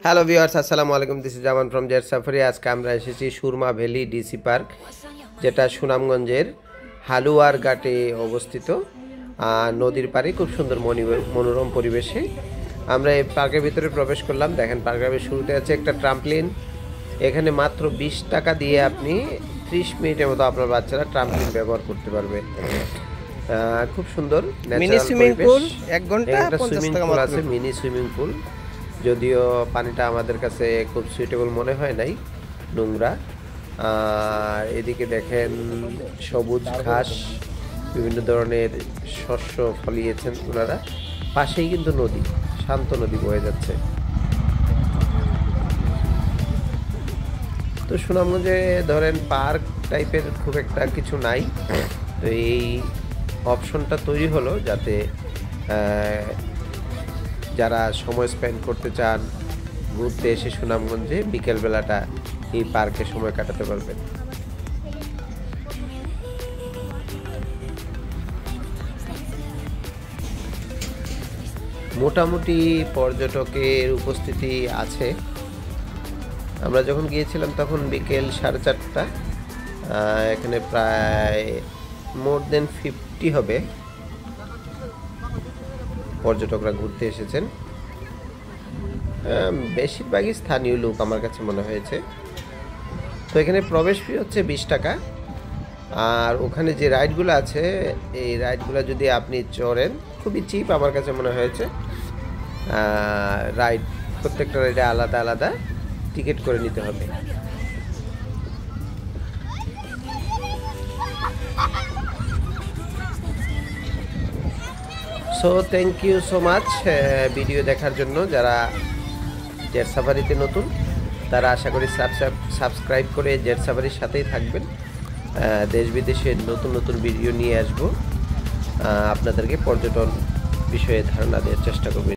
Hello viewers, আসসালামু আলাইকুম। This is Zaman from jet safari. আজকে আমরা এসেছি সুরমা ভ্যালি ডিসি পার্ক, যেটা সুনামগঞ্জের হালুয়ার ঘাটে অবস্থিত। নদীর পাড়ে খুব সুন্দর মনোরম পরিবেশে আমরা এই পার্কের ভিতরে প্রবেশ করলাম। দেখেন, পার্কের শুরুতে আছে একটা ট্রাম্পলিন। এখানে মাত্র 20 টাকা দিয়ে আপনি 30 মিনিটের মতো আপনার বাচ্চারা ট্রাম্পলিন ব্যবহার করতে পারবে। খুব সুন্দর মিনি সুইমিং পুল, 1 ঘন্টা 50 টাকা মাত্র। আছে মিনি সুইমিং পুল, যদিও পানিটা আমাদের কাছে খুব সুইটেবল মনে হয় নাই, নোংরা। এদিকে দেখেন সবুজ ঘাস, বিভিন্ন ধরনের শস্য ফলিয়েছেন ওনারা। পাশেই কিন্তু নদী, শান্ত নদী বয়ে যাচ্ছে। তো সুনামগঞ্জে ধরেন পার্ক টাইপের খুব একটা কিছু নাই, তো এই অপশনটা তৈরি হলো যাতে যারা সময় স্পেন্ড করতে চান, ঘুরতে এসে সুনামগঞ্জে বিকেলবেলাটা এই পার্কে সময় কাটাতে পারবেন। মোটামুটি পর্যটকের উপস্থিতি আছে। আমরা যখন গিয়েছিলাম তখন বিকেল 4:30। এখানে প্রায় মোর দেন 50 হবে পর্যটকরা ঘুরতে এসেছেন। বেশিরভাগই স্থানীয় লোক আমার কাছে মনে হয়েছে। তো এখানে প্রবেশ ফি হচ্ছে 20 টাকা। আর ওখানে যে রাইডগুলো আছে, এই রাইডগুলো যদি আপনি চড়েন, খুবই চিপ আমার কাছে মনে হয়েছে। রাইড প্রত্যেকটা রাইডে আলাদা আলাদা টিকিট করে নিতে হবে। So thank you so much video দেখার জন্য। যারা জেট সাফারিতে নতুন, তারা আশা করি সাবস্ক্রাইব করে জেট সাফারির সাথেই থাকবেন। দেশ বিদেশের নতুন নতুন ভিডিও নিয়ে আসবো, আপনাদেরকে পর্যটন বিষয়ে ধারণা দেওয়ার চেষ্টা করব।